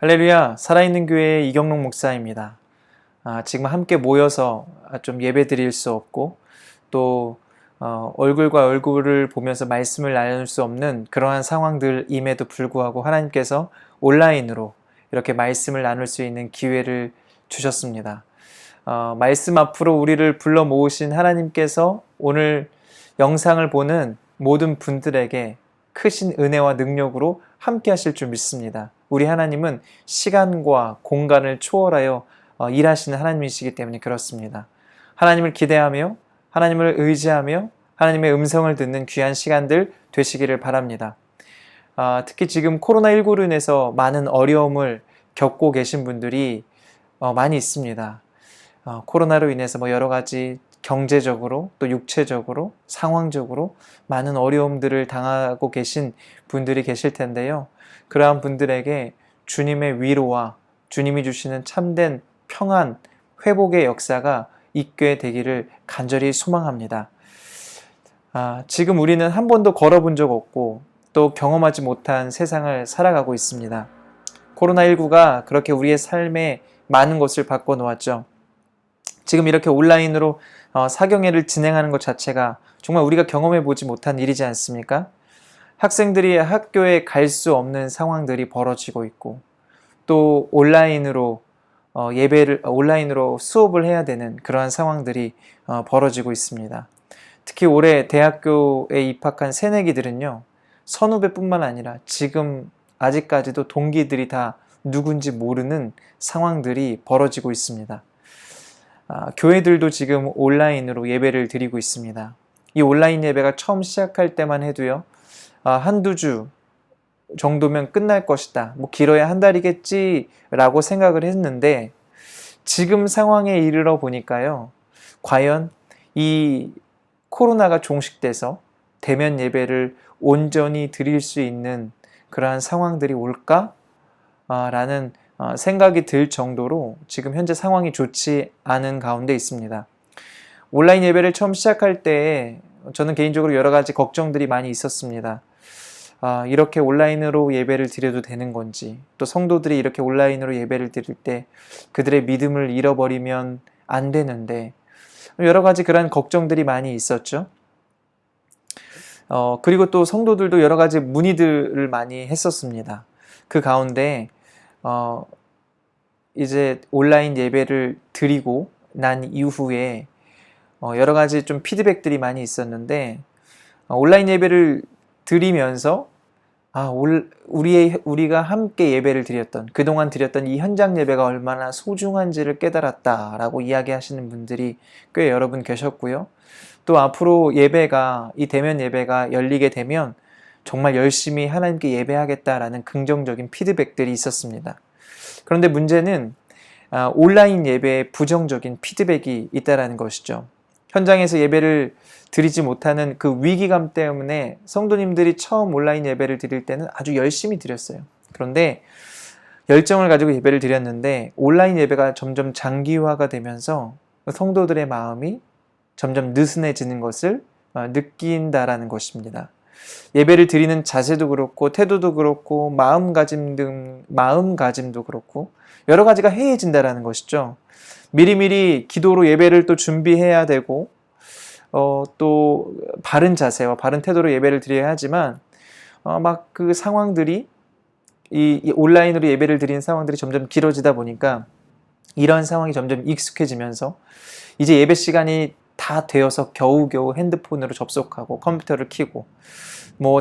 할렐루야, 살아있는 교회의 이경록 목사입니다. 지금 함께 모여서 좀 예배 드릴 수 없고 또 얼굴과 얼굴을 보면서 말씀을 나눌 수 없는 그러한 상황들임에도 불구하고 하나님께서 온라인으로 이렇게 말씀을 나눌 수 있는 기회를 주셨습니다. 말씀 앞으로 우리를 불러 모으신 하나님께서 오늘 영상을 보는 모든 분들에게 크신 은혜와 능력으로 함께 하실 줄 믿습니다. 우리 하나님은 시간과 공간을 초월하여 일하시는 하나님이시기 때문에 그렇습니다. 하나님을 기대하며 하나님을 의지하며 하나님의 음성을 듣는 귀한 시간들 되시기를 바랍니다. 특히 지금 코로나19로 인해서 많은 어려움을 겪고 계신 분들이 많이 있습니다. 코로나로 인해서 여러 가지 경제적으로 또 육체적으로 상황적으로 많은 어려움들을 당하고 계신 분들이 계실 텐데요. 그러한 분들에게 주님의 위로와 주님이 주시는 참된 평안, 회복의 역사가 있게 되기를 간절히 소망합니다. 지금 우리는 한 번도 걸어본 적 없고 또 경험하지 못한 세상을 살아가고 있습니다. 코로나19가 그렇게 우리의 삶에 많은 것을 바꿔놓았죠. 지금 이렇게 온라인으로 사경회를 진행하는 것 자체가 정말 우리가 경험해 보지 못한 일이지 않습니까? 학생들이 학교에 갈 수 없는 상황들이 벌어지고 있고 또 온라인으로 온라인으로 수업을 해야 되는 그러한 상황들이 벌어지고 있습니다. 특히 올해 대학교에 입학한 새내기들은요, 선후배뿐만 아니라 지금 아직까지도 동기들이 다 누군지 모르는 상황들이 벌어지고 있습니다. 교회들도 지금 온라인으로 예배를 드리고 있습니다. 이 온라인 예배가 처음 시작할 때만 해도요, 한두 주 정도면 끝날 것이다. 길어야 한 달이겠지 라고 생각을 했는데 지금 상황에 이르러 보니까요, 과연 이 코로나가 종식돼서 대면 예배를 온전히 드릴 수 있는 그러한 상황들이 올까? 라는 생각이 들 정도로 지금 현재 상황이 좋지 않은 가운데 있습니다. 온라인 예배를 처음 시작할 때 저는 개인적으로 여러 가지 걱정들이 많이 있었습니다. 이렇게 온라인으로 예배를 드려도 되는 건지, 또 성도들이 이렇게 온라인으로 예배를 드릴 때 그들의 믿음을 잃어버리면 안 되는데, 여러 가지 그런 걱정들이 많이 있었죠. 그리고 또 성도들도 여러 가지 문의들을 많이 했었습니다. 그 가운데 이제 온라인 예배를 드리고 난 이후에 여러 가지 좀 피드백들이 많이 있었는데, 온라인 예배를 드리면서 우리가 함께 예배를 드렸던, 그동안 드렸던 이 현장 예배가 얼마나 소중한지를 깨달았다라고 이야기하시는 분들이 꽤 여러 분 계셨고요. 또 앞으로 이 대면 예배가 열리게 되면 정말 열심히 하나님께 예배하겠다라는 긍정적인 피드백들이 있었습니다. 그런데 문제는 온라인 예배에 부정적인 피드백이 있다는 것이죠. 현장에서 예배를 드리지 못하는 그 위기감 때문에 성도님들이 처음 온라인 예배를 드릴 때는 아주 열심히 드렸어요. 그런데 열정을 가지고 예배를 드렸는데 온라인 예배가 점점 장기화가 되면서 성도들의 마음이 점점 느슨해지는 것을 느낀다라는 것입니다. 예배를 드리는 자세도 그렇고 태도도 그렇고 마음가짐도 그렇고 여러 가지가 해이해진다라는 것이죠. 미리미리 기도로 예배를 또 준비해야 되고 또 바른 자세와 바른 태도로 예배를 드려야 하지만 그 상황들이 이 온라인으로 예배를 드리는 상황들이 점점 길어지다 보니까 이런 상황이 점점 익숙해지면서 이제 예배 시간이 다 되어서 겨우겨우 핸드폰으로 접속하고 컴퓨터를 켜고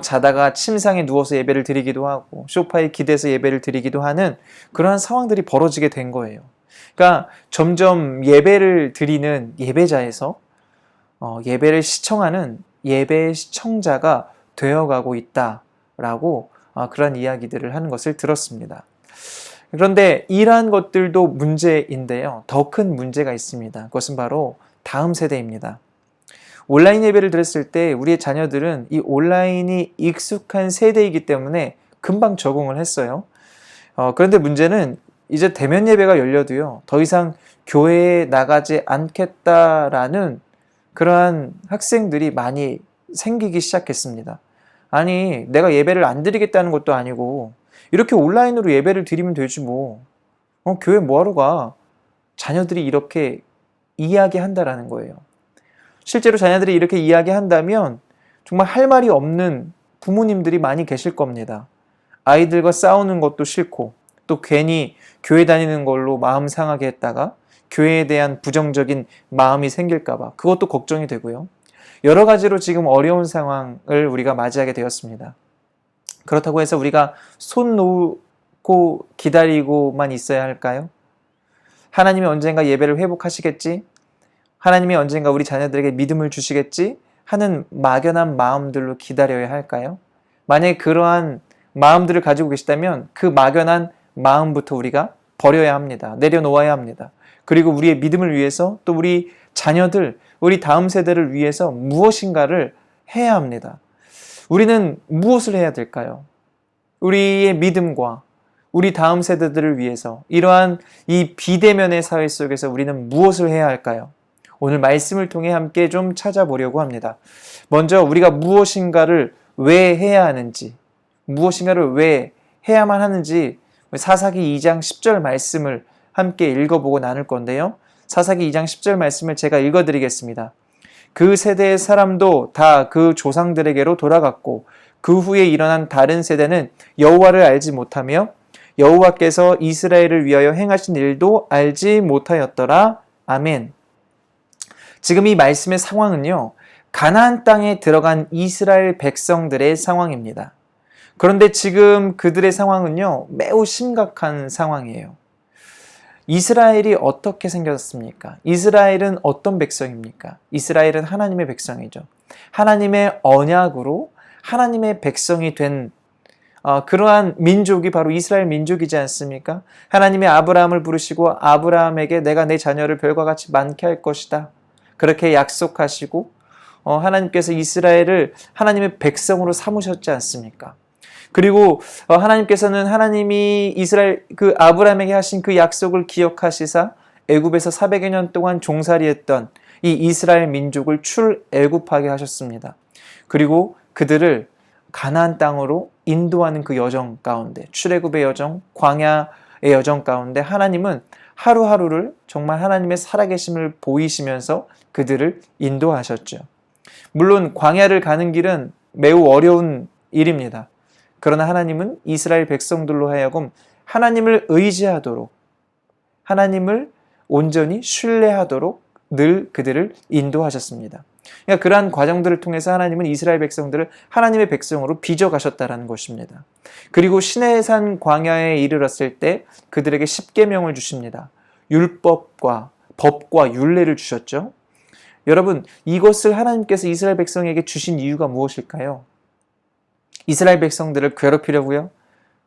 자다가 침상에 누워서 예배를 드리기도 하고 소파에 기대서 예배를 드리기도 하는 그러한 상황들이 벌어지게 된 거예요. 그러니까 점점 예배를 드리는 예배자에서 예배를 시청하는 예배 시청자가 되어가고 있다라고 그런 이야기들을 하는 것을 들었습니다. 그런데 이러한 것들도 문제인데요. 더 큰 문제가 있습니다. 그것은 바로 다음 세대입니다. 온라인 예배를 드렸을 때 우리의 자녀들은 이 온라인이 익숙한 세대이기 때문에 금방 적응을 했어요. 그런데 문제는 이제 대면 예배가 열려도요, 더 이상 교회에 나가지 않겠다라는 그러한 학생들이 많이 생기기 시작했습니다. 아니, 내가 예배를 안 드리겠다는 것도 아니고 이렇게 온라인으로 예배를 드리면 되지 뭐. 교회 뭐하러 가? 자녀들이 이렇게 이야기한다라는 거예요. 실제로 자녀들이 이렇게 이야기한다면 정말 할 말이 없는 부모님들이 많이 계실 겁니다. 아이들과 싸우는 것도 싫고 또 괜히 교회 다니는 걸로 마음 상하게 했다가 교회에 대한 부정적인 마음이 생길까 봐 그것도 걱정이 되고요. 여러 가지로 지금 어려운 상황을 우리가 맞이하게 되었습니다. 그렇다고 해서 우리가 손 놓고 기다리고만 있어야 할까요? 하나님이 언젠가 예배를 회복하시겠지? 하나님이 언젠가 우리 자녀들에게 믿음을 주시겠지? 하는 막연한 마음들로 기다려야 할까요? 만약에 그러한 마음들을 가지고 계시다면 그 막연한 마음부터 우리가 버려야 합니다. 내려놓아야 합니다. 그리고 우리의 믿음을 위해서 또 우리 자녀들, 우리 다음 세대를 위해서 무엇인가를 해야 합니다. 우리는 무엇을 해야 될까요? 우리의 믿음과 우리 다음 세대들을 위해서 이러한 이 비대면의 사회 속에서 우리는 무엇을 해야 할까요? 오늘 말씀을 통해 함께 좀 찾아보려고 합니다. 먼저 우리가 무엇인가를 왜 해야 하는지, 무엇인가를 왜 해야만 하는지 사사기 2장 10절 말씀을 함께 읽어보고 나눌 건데요. 사사기 2장 10절 말씀을 제가 읽어드리겠습니다. 그 세대의 사람도 다 그 조상들에게로 돌아갔고 그 후에 일어난 다른 세대는 여호와를 알지 못하며 여호와께서 이스라엘을 위하여 행하신 일도 알지 못하였더라. 아멘. 지금 이 말씀의 상황은요, 가나안 땅에 들어간 이스라엘 백성들의 상황입니다. 그런데 지금 그들의 상황은요, 매우 심각한 상황이에요. 이스라엘이 어떻게 생겼습니까? 이스라엘은 어떤 백성입니까? 이스라엘은 하나님의 백성이죠. 하나님의 언약으로 하나님의 백성이 된 그러한 민족이 바로 이스라엘 민족이지 않습니까? 하나님의 아브라함을 부르시고 아브라함에게 내가 내 자녀를 별과 같이 많게 할 것이다. 그렇게 약속하시고 하나님께서 이스라엘을 하나님의 백성으로 삼으셨지 않습니까? 그리고 하나님께서는 하나님이 이스라엘 그 아브라함에게 하신 그 약속을 기억하시사 애굽에서 400여 년 동안 종살이했던 이 이스라엘 민족을 출애굽하게 하셨습니다. 그리고 그들을 가나안 땅으로 인도하는 그 여정 가운데, 출애굽의 여정, 광야의 여정 가운데 하나님은 하루하루를 정말 하나님의 살아계심을 보이시면서 그들을 인도하셨죠. 물론 광야를 가는 길은 매우 어려운 일입니다. 그러나 하나님은 이스라엘 백성들로 하여금 하나님을 의지하도록, 하나님을 온전히 신뢰하도록 늘 그들을 인도하셨습니다. 그러니까 그러한 과정들을 통해서 하나님은 이스라엘 백성들을 하나님의 백성으로 빚어가셨다는 것입니다. 그리고 시내산 광야에 이르렀을 때 그들에게 십계명을 주십니다. 율법과 법과 율례를 주셨죠. 여러분, 이것을 하나님께서 이스라엘 백성에게 주신 이유가 무엇일까요? 이스라엘 백성들을 괴롭히려고요?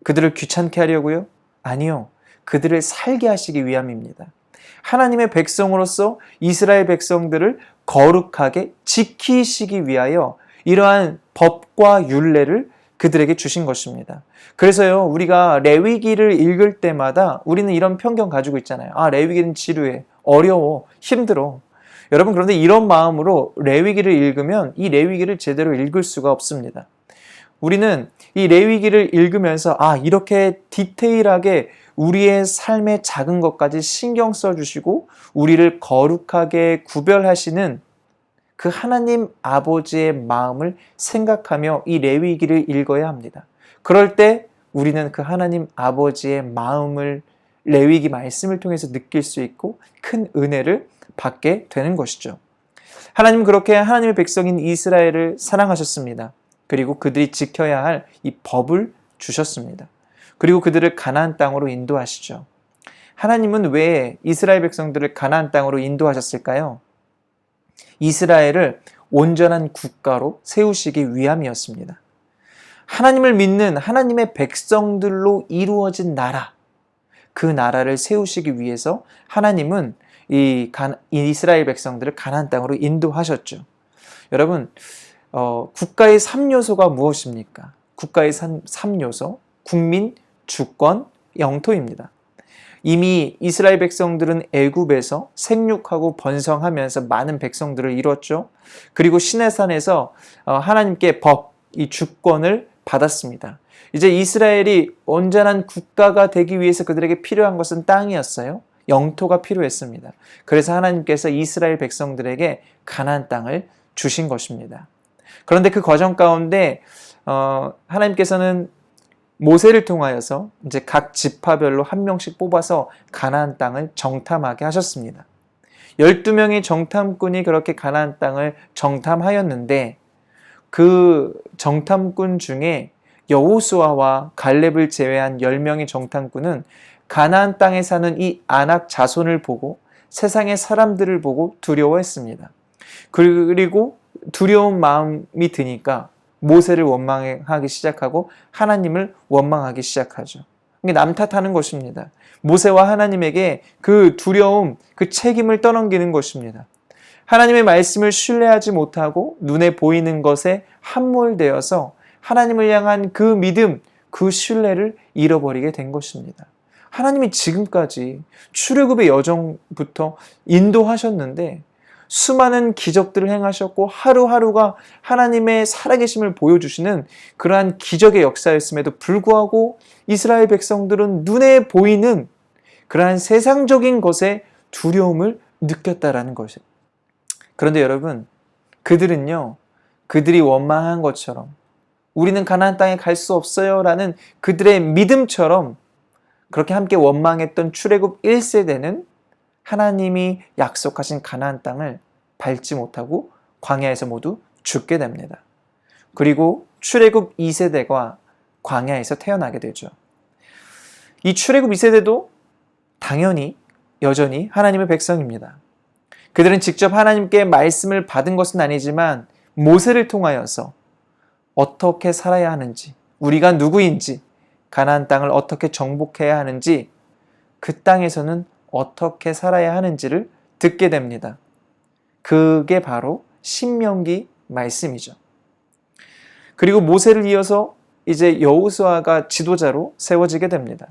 그들을 귀찮게 하려고요? 아니요. 그들을 살게 하시기 위함입니다. 하나님의 백성으로서 이스라엘 백성들을 거룩하게 지키시기 위하여 이러한 법과 율례를 그들에게 주신 것입니다. 그래서요, 우리가 레위기를 읽을 때마다 우리는 이런 편견 가지고 있잖아요. 레위기는 지루해, 어려워, 힘들어. 여러분, 그런데 이런 마음으로 레위기를 읽으면 이 레위기를 제대로 읽을 수가 없습니다. 우리는 이 레위기를 읽으면서 이렇게 디테일하게 우리의 삶의 작은 것까지 신경 써주시고 우리를 거룩하게 구별하시는 그 하나님 아버지의 마음을 생각하며 이 레위기를 읽어야 합니다. 그럴 때 우리는 그 하나님 아버지의 마음을 레위기 말씀을 통해서 느낄 수 있고 큰 은혜를 받게 되는 것이죠. 하나님은 그렇게 하나님의 백성인 이스라엘을 사랑하셨습니다. 그리고 그들이 지켜야 할 이 법을 주셨습니다. 그리고 그들을 가나안 땅으로 인도하시죠. 하나님은 왜 이스라엘 백성들을 가나안 땅으로 인도하셨을까요? 이스라엘을 온전한 국가로 세우시기 위함이었습니다. 하나님을 믿는 하나님의 백성들로 이루어진 나라, 그 나라를 세우시기 위해서 하나님은 이 이스라엘 백성들을 가나안 땅으로 인도하셨죠. 여러분, 국가의 3요소가 무엇입니까? 국가의 3요소, 국민, 주권, 영토입니다. 이미 이스라엘 백성들은 애굽에서 생육하고 번성하면서 많은 백성들을 이뤘죠. 그리고 시내산에서 하나님께 법, 이 주권을 받았습니다. 이제 이스라엘이 온전한 국가가 되기 위해서 그들에게 필요한 것은 땅이었어요. 영토가 필요했습니다. 그래서 하나님께서 이스라엘 백성들에게 가나안 땅을 주신 것입니다. 그런데 그 과정 가운데 하나님께서는 모세를 통하여서 이제 각 지파별로 한 명씩 뽑아서 가나안 땅을 정탐하게 하셨습니다. 12명의 정탐꾼이 그렇게 가나안 땅을 정탐하였는데 그 정탐꾼 중에 여호수아와 갈렙을 제외한 10명의 정탐꾼은 가나안 땅에 사는 이 아낙 자손을 보고 세상의 사람들을 보고 두려워했습니다. 그리고 두려운 마음이 드니까 모세를 원망하기 시작하고 하나님을 원망하기 시작하죠. 이게 남 탓하는 것입니다. 모세와 하나님에게 그 두려움, 그 책임을 떠넘기는 것입니다. 하나님의 말씀을 신뢰하지 못하고 눈에 보이는 것에 함몰되어서 하나님을 향한 그 믿음, 그 신뢰를 잃어버리게 된 것입니다. 하나님이 지금까지 출애굽의 여정부터 인도하셨는데 수많은 기적들을 행하셨고 하루하루가 하나님의 살아계심을 보여주시는 그러한 기적의 역사였음에도 불구하고 이스라엘 백성들은 눈에 보이는 그러한 세상적인 것에 두려움을 느꼈다라는 것이에요. 그런데 여러분, 그들은요, 그들이 원망한 것처럼 우리는 가나안 땅에 갈 수 없어요 라는 그들의 믿음처럼 그렇게 함께 원망했던 출애굽 1세대는 하나님이 약속하신 가나안 땅을 밟지 못하고 광야에서 모두 죽게 됩니다. 그리고 출애굽 2세대가 광야에서 태어나게 되죠. 이 출애굽 2세대도 당연히 여전히 하나님의 백성입니다. 그들은 직접 하나님께 말씀을 받은 것은 아니지만 모세를 통하여서 어떻게 살아야 하는지, 우리가 누구인지, 가나안 땅을 어떻게 정복해야 하는지, 그 땅에서는 어떻게 살아야 하는지를 듣게 됩니다. 그게 바로 신명기 말씀이죠. 그리고 모세를 이어서 이제 여호수아가 지도자로 세워지게 됩니다.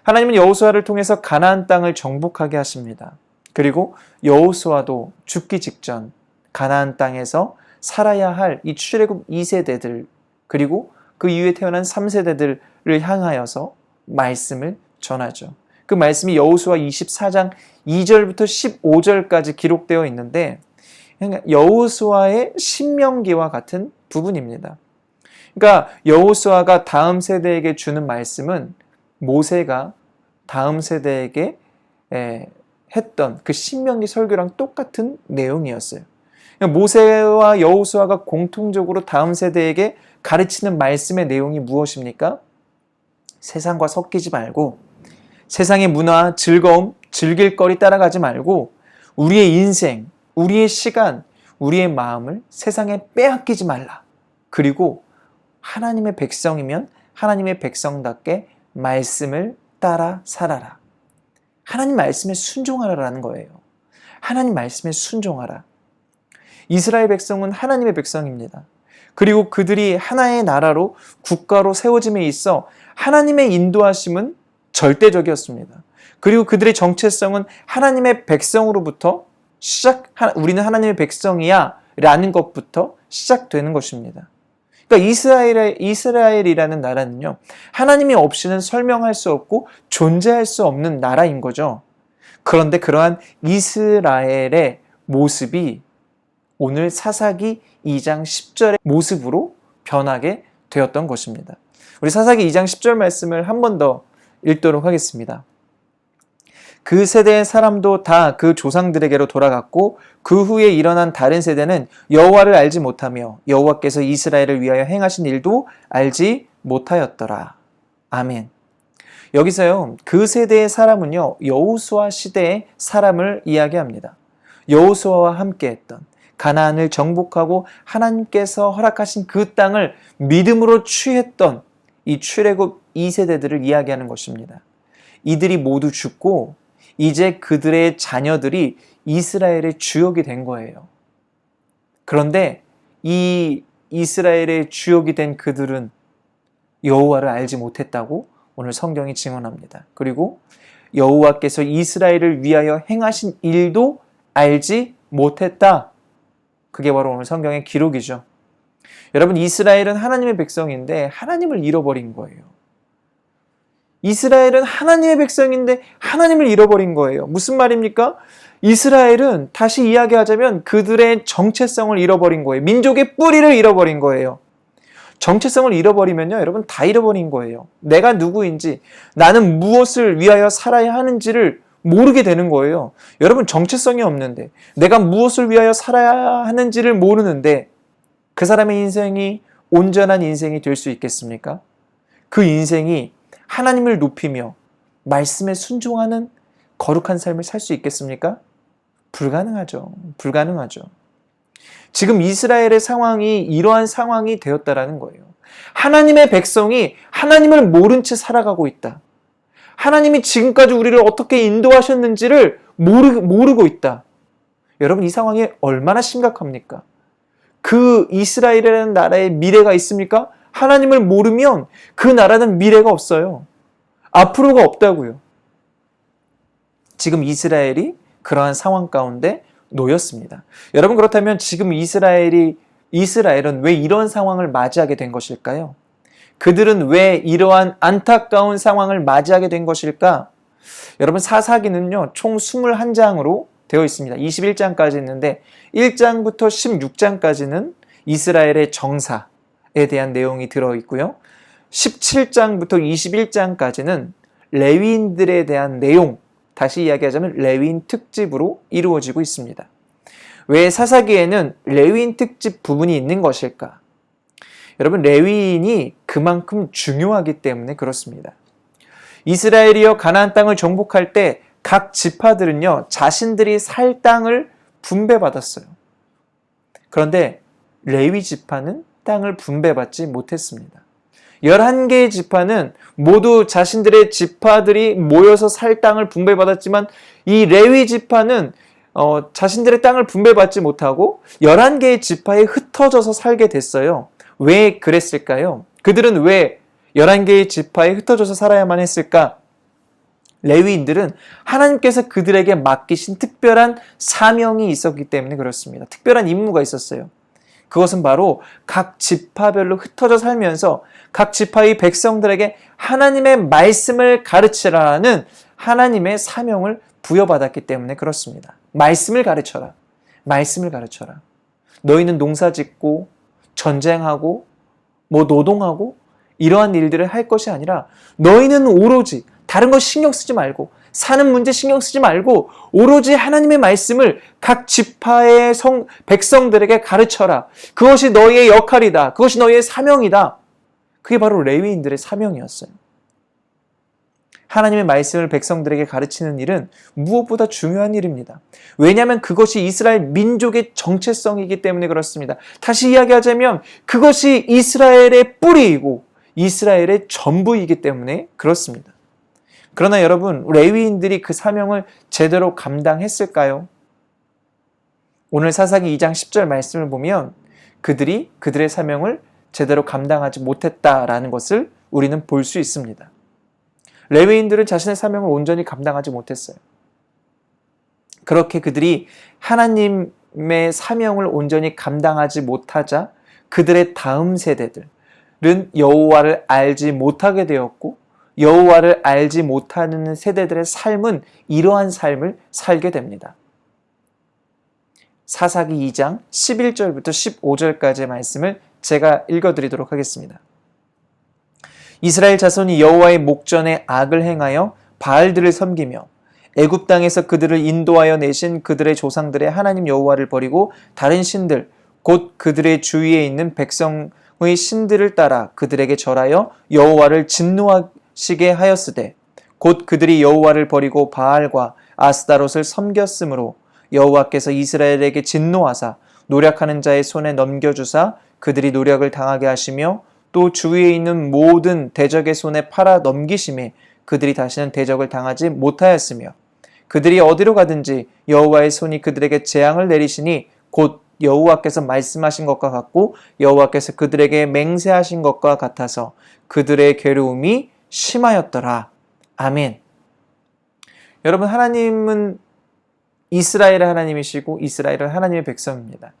하나님은 여호수아를 통해서 가나안 땅을 정복하게 하십니다. 그리고 여호수아도 죽기 직전 가나안 땅에서 살아야 할 이 출애굽 2세대들 그리고 그 이후에 태어난 3세대들을 향하여서 말씀을 전하죠. 그 말씀이 여호수아 24장 2절부터 15절까지 기록되어 있는데 여호수아의 신명기와 같은 부분입니다. 그러니까 여호수아가 다음 세대에게 주는 말씀은 모세가 다음 세대에게 했던 그 신명기 설교랑 똑같은 내용이었어요. 모세와 여호수아가 공통적으로 다음 세대에게 가르치는 말씀의 내용이 무엇입니까? 세상과 섞이지 말고 세상의 문화, 즐거움, 즐길 거리 따라가지 말고 우리의 인생, 우리의 시간, 우리의 마음을 세상에 빼앗기지 말라. 그리고 하나님의 백성이면 하나님의 백성답게 말씀을 따라 살아라. 하나님 말씀에 순종하라라는 거예요. 하나님 말씀에 순종하라. 이스라엘 백성은 하나님의 백성입니다. 그리고 그들이 하나의 나라로 국가로 세워짐에 있어 하나님의 인도하심은 절대적이었습니다. 그리고 그들의 정체성은 하나님의 백성으로부터 우리는 하나님의 백성이야 라는 것부터 시작되는 것입니다. 그러니까 이스라엘이라는 나라는요, 하나님이 없이는 설명할 수 없고 존재할 수 없는 나라인 거죠. 그런데 그러한 이스라엘의 모습이 오늘 사사기 2장 10절의 모습으로 변하게 되었던 것입니다. 우리 사사기 2장 10절 말씀을 한 번 더 읽도록 하겠습니다. 그 세대의 사람도 다 그 조상들에게로 돌아갔고 그 후에 일어난 다른 세대는 여호와를 알지 못하며 여호와께서 이스라엘을 위하여 행하신 일도 알지 못하였더라. 아멘. 여기서요, 그 세대의 사람은요, 여호수아 시대의 사람을 이야기합니다. 여호수아와 함께했던 가나안을 정복하고 하나님께서 허락하신 그 땅을 믿음으로 취했던 이 출애굽 2세대들을 이야기하는 것입니다. 이들이 모두 죽고 이제 그들의 자녀들이 이스라엘의 주역이 된 거예요. 그런데 이 이스라엘의 주역이 된 그들은 여호와를 알지 못했다고 오늘 성경이 증언합니다. 그리고 여호와께서 이스라엘을 위하여 행하신 일도 알지 못했다. 그게 바로 오늘 성경의 기록이죠. 여러분, 이스라엘은 하나님의 백성인데 하나님을 잃어버린 거예요. 이스라엘은 하나님의 백성인데 하나님을 잃어버린 거예요. 무슨 말입니까? 이스라엘은 다시 이야기하자면 그들의 정체성을 잃어버린 거예요. 민족의 뿌리를 잃어버린 거예요. 정체성을 잃어버리면요, 여러분, 다 잃어버린 거예요. 내가 누구인지, 나는 무엇을 위하여 살아야 하는지를 모르게 되는 거예요. 여러분, 정체성이 없는데, 내가 무엇을 위하여 살아야 하는지를 모르는데 그 사람의 인생이 온전한 인생이 될 수 있겠습니까? 그 인생이 하나님을 높이며 말씀에 순종하는 거룩한 삶을 살 수 있겠습니까? 불가능하죠. 불가능하죠. 지금 이스라엘의 상황이 이러한 상황이 되었다라는 거예요. 하나님의 백성이 하나님을 모른 채 살아가고 있다. 하나님이 지금까지 우리를 어떻게 인도하셨는지를 모르고 있다. 여러분, 이 상황이 얼마나 심각합니까? 그 이스라엘이라는 나라의 미래가 있습니까? 하나님을 모르면 그 나라는 미래가 없어요. 앞으로가 없다고요. 지금 이스라엘이 그러한 상황 가운데 놓였습니다. 여러분, 그렇다면 지금 이스라엘은 왜 이런 상황을 맞이하게 된 것일까요? 그들은 왜 이러한 안타까운 상황을 맞이하게 된 것일까? 여러분, 사사기는요, 총 21장으로 되어 있습니다. 21장까지 있는데 1장부터 16장까지는 이스라엘의 정사에 대한 내용이 들어있고요. 17장부터 21장까지는 레위인들에 대한 내용, 다시 이야기하자면 레위인 특집으로 이루어지고 있습니다. 왜 사사기에는 레위인 특집 부분이 있는 것일까? 여러분, 레위인이 그만큼 중요하기 때문에 그렇습니다. 이스라엘이여 가나안 땅을 정복할 때 각 지파들은요, 자신들이 살 땅을 분배받았어요. 그런데 레위 지파는 땅을 분배받지 못했습니다. 11개의 지파는 모두 자신들의 지파들이 모여서 살 땅을 분배받았지만 이 레위 지파는 자신들의 땅을 분배받지 못하고 11개의 지파에 흩어져서 살게 됐어요. 왜 그랬을까요? 그들은 왜 11개의 지파에 흩어져서 살아야만 했을까? 레위인들은 하나님께서 그들에게 맡기신 특별한 사명이 있었기 때문에 그렇습니다. 특별한 임무가 있었어요. 그것은 바로 각 지파별로 흩어져 살면서 각 지파의 백성들에게 하나님의 말씀을 가르치라는 하나님의 사명을 부여받았기 때문에 그렇습니다. 말씀을 가르쳐라. 말씀을 가르쳐라. 너희는 농사 짓고 전쟁하고 노동하고 이러한 일들을 할 것이 아니라 너희는 오로지 다른 거 신경 쓰지 말고 사는 문제 신경 쓰지 말고 오로지 하나님의 말씀을 각 지파의 백성들에게 가르쳐라. 그것이 너희의 역할이다. 그것이 너희의 사명이다. 그게 바로 레위인들의 사명이었어요. 하나님의 말씀을 백성들에게 가르치는 일은 무엇보다 중요한 일입니다. 왜냐하면 그것이 이스라엘 민족의 정체성이기 때문에 그렇습니다. 다시 이야기하자면 그것이 이스라엘의 뿌리이고 이스라엘의 전부이기 때문에 그렇습니다. 그러나 여러분, 레위인들이 그 사명을 제대로 감당했을까요? 오늘 사사기 2장 10절 말씀을 보면 그들이 그들의 사명을 제대로 감당하지 못했다라는 것을 우리는 볼 수 있습니다. 레위인들은 자신의 사명을 온전히 감당하지 못했어요. 그렇게 그들이 하나님의 사명을 온전히 감당하지 못하자 그들의 다음 세대들은 여호와를 알지 못하게 되었고 여호와를 알지 못하는 세대들의 삶은 이러한 삶을 살게 됩니다. 사사기 2장 11절부터 15절까지의 말씀을 제가 읽어드리도록 하겠습니다. 이스라엘 자손이 여호와의 목전에 악을 행하여 바알들을 섬기며 애굽 땅에서 그들을 인도하여 내신 그들의 조상들의 하나님 여호와를 버리고 다른 신들 곧 그들의 주위에 있는 백성의 신들을 따라 그들에게 절하여 여호와를 진노하시게 하였으되 곧 그들이 여호와를 버리고 바알과 아스다롯을 섬겼으므로 여호와께서 이스라엘에게 진노하사 노력하는 자의 손에 넘겨주사 그들이 노력을 당하게 하시며 또 주위에 있는 모든 대적의 손에 팔아 넘기심에 그들이 다시는 대적을 당하지 못하였으며 그들이 어디로 가든지 여호와의 손이 그들에게 재앙을 내리시니 곧 여호와께서 말씀하신 것과 같고 여호와께서 그들에게 맹세하신 것과 같아서 그들의 괴로움이 심하였더라. 아멘. 여러분, 하나님은 이스라엘의 하나님이시고 이스라엘은 하나님의 백성입니다.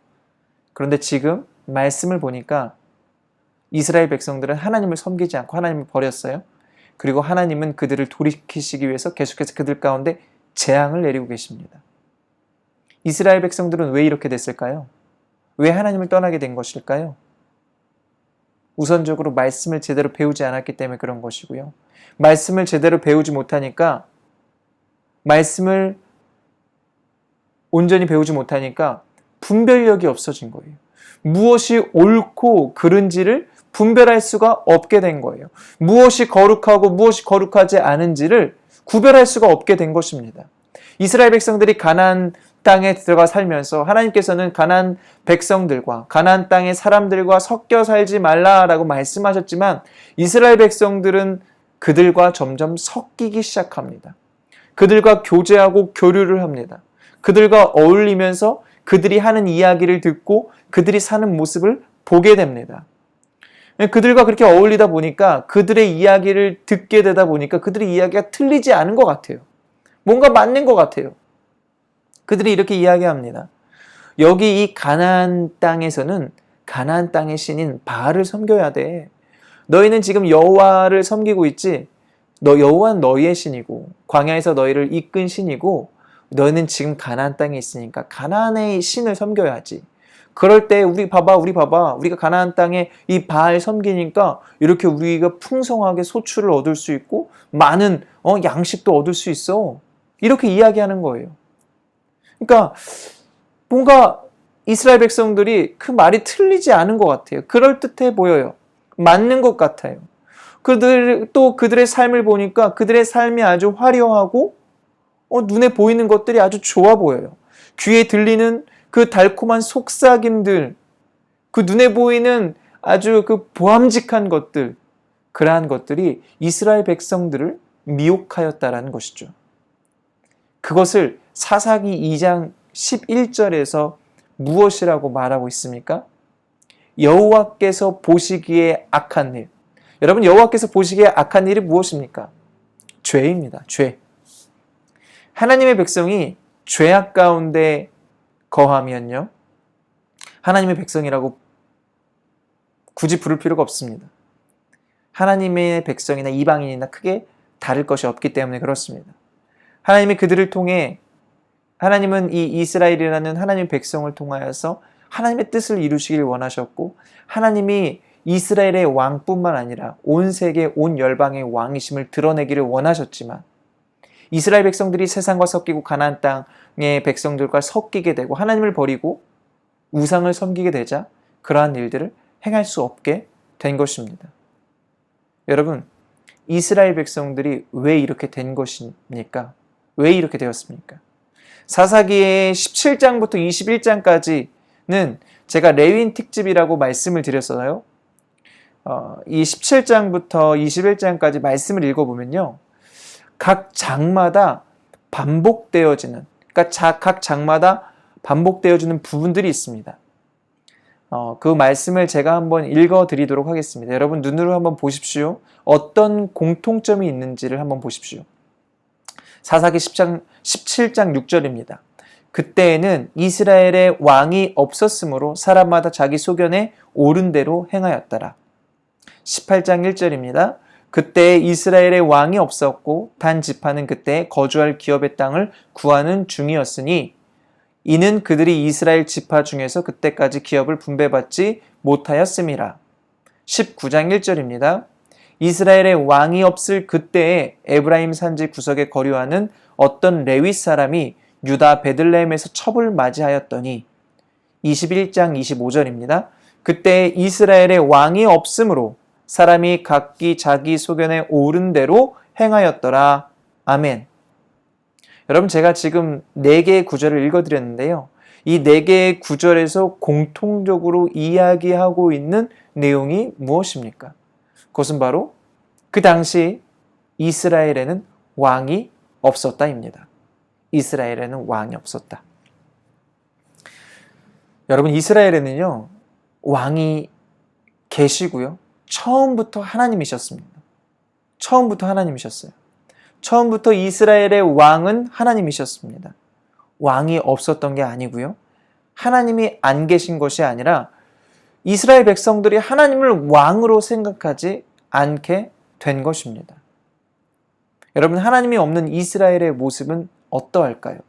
그런데 지금 말씀을 보니까 이스라엘 백성들은 하나님을 섬기지 않고 하나님을 버렸어요. 그리고 하나님은 그들을 돌이키시기 위해서 계속해서 그들 가운데 재앙을 내리고 계십니다. 이스라엘 백성들은 왜 이렇게 됐을까요? 왜 하나님을 떠나게 된 것일까요? 우선적으로 말씀을 제대로 배우지 않았기 때문에 그런 것이고요. 말씀을 제대로 배우지 못하니까, 말씀을 온전히 배우지 못하니까 분별력이 없어진 거예요. 무엇이 옳고 그른지를 분별할 수가 없게 된 거예요. 무엇이 거룩하고 무엇이 거룩하지 않은지를 구별할 수가 없게 된 것입니다. 이스라엘 백성들이 가나안 땅에 들어가 살면서 하나님께서는 가나안 백성들과 가나안 땅의 사람들과 섞여 살지 말라라고 말씀하셨지만 이스라엘 백성들은 그들과 점점 섞이기 시작합니다. 그들과 교제하고 교류를 합니다. 그들과 어울리면서 그들이 하는 이야기를 듣고 그들이 사는 모습을 보게 됩니다. 그들과 그렇게 어울리다 보니까 그들의 이야기를 듣게 되다 보니까 그들의 이야기가 틀리지 않은 것 같아요. 뭔가 맞는 것 같아요. 그들이 이렇게 이야기합니다. 여기 이 가나안 땅에서는 가나안 땅의 신인 바알을 섬겨야 돼. 너희는 지금 여호와를 섬기고 있지. 여호와는 너희의 신이고 광야에서 너희를 이끈 신이고 너희는 지금 가나안 땅에 있으니까 가나안의 신을 섬겨야지. 그럴 때 우리 봐봐 우리가 가나안 땅에 이 바알 섬기니까 이렇게 우리가 풍성하게 소출을 얻을 수 있고 많은 양식도 얻을 수 있어. 이렇게 이야기하는 거예요. 그러니까 뭔가 이스라엘 백성들이 그 말이 틀리지 않은 것 같아요. 그럴듯해 보여요. 맞는 것 같아요. 그들의 삶을 보니까 그들의 삶이 아주 화려하고 눈에 보이는 것들이 아주 좋아 보여요. 귀에 들리는 그 달콤한 속삭임들, 그 눈에 보이는 아주 그 보암직한 것들, 그러한 것들이 이스라엘 백성들을 미혹하였다라는 것이죠. 그것을 사사기 2장 11절에서 무엇이라고 말하고 있습니까? 여호와께서 보시기에 악한 일. 여러분, 여호와께서 보시기에 악한 일이 무엇입니까? 죄입니다. 죄. 하나님의 백성이 죄악 가운데 거하면요, 하나님의 백성이라고 굳이 부를 필요가 없습니다. 하나님의 백성이나 이방인이나 크게 다를 것이 없기 때문에 그렇습니다. 하나님이 그들을 통해, 하나님은 이 이스라엘이라는 하나님의 백성을 통하여서 하나님의 뜻을 이루시길 원하셨고, 하나님이 이스라엘의 왕뿐만 아니라 온 세계 온 열방의 왕이심을 드러내기를 원하셨지만, 이스라엘 백성들이 세상과 섞이고 가나안 땅의 백성들과 섞이게 되고 하나님을 버리고 우상을 섬기게 되자 그러한 일들을 행할 수 없게 된 것입니다. 여러분, 이스라엘 백성들이 왜 이렇게 된 것입니까? 왜 이렇게 되었습니까? 사사기의 17장부터 21장까지는 제가 레위인 특집이라고 말씀을 드렸어요. 이 17장부터 21장까지 말씀을 읽어보면요, 각 장마다 반복되어지는, 그러니까 각 장마다 반복되어지는 부분들이 있습니다. 그 말씀을 제가 한번 읽어드리도록 하겠습니다. 여러분 눈으로 한번 보십시오. 어떤 공통점이 있는지를 한번 보십시오. 사사기 17장 6절입니다. 그때에는 이스라엘의 왕이 없었으므로 사람마다 자기 소견에 옳은 대로 행하였더라. 18장 1절입니다. 그때 이스라엘의 왕이 없었고 단 지파는 그때 거주할 기업의 땅을 구하는 중이었으니 이는 그들이 이스라엘 지파 중에서 그때까지 기업을 분배받지 못하였음이라. 19장 1절입니다. 이스라엘의 왕이 없을 그때에 에브라임 산지 구석에 거류하는 어떤 레위 사람이 유다 베들레헴에서 첩을 맞이하였더니 21장 25절입니다. 그때 이스라엘의 왕이 없으므로 사람이 각기 자기 소견에 옳은 대로 행하였더라. 아멘. 여러분, 제가 지금 4개의 구절을 읽어드렸는데요. 이 4개의 구절에서 공통적으로 이야기하고 있는 내용이 무엇입니까? 그것은 바로 그 당시 이스라엘에는 왕이 없었다입니다. 이스라엘에는 왕이 없었다. 여러분, 이스라엘에는요, 왕이 계시고요. 처음부터 하나님이셨습니다. 처음부터 하나님이셨어요. 처음부터 이스라엘의 왕은 하나님이셨습니다. 왕이 없었던 게 아니고요. 하나님이 안 계신 것이 아니라 이스라엘 백성들이 하나님을 왕으로 생각하지 않게 된 것입니다. 여러분, 하나님이 없는 이스라엘의 모습은 어떠할까요?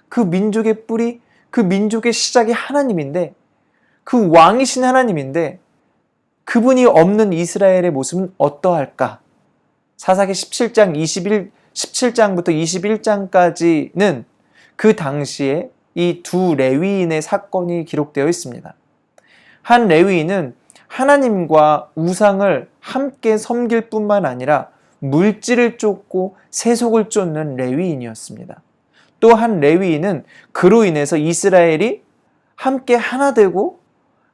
그 민족의 뿌리, 그 민족의 시작이 하나님인데, 그 왕이신 하나님인데 그분이 없는 이스라엘의 모습은 어떠할까? 사사기 17장부터 21장까지는 그 당시에 이 두 레위인의 사건이 기록되어 있습니다. 한 레위인은 하나님과 우상을 함께 섬길 뿐만 아니라 물질을 쫓고 세속을 쫓는 레위인이었습니다. 또 한 레위인은 그로 인해서 이스라엘이 함께 하나 되고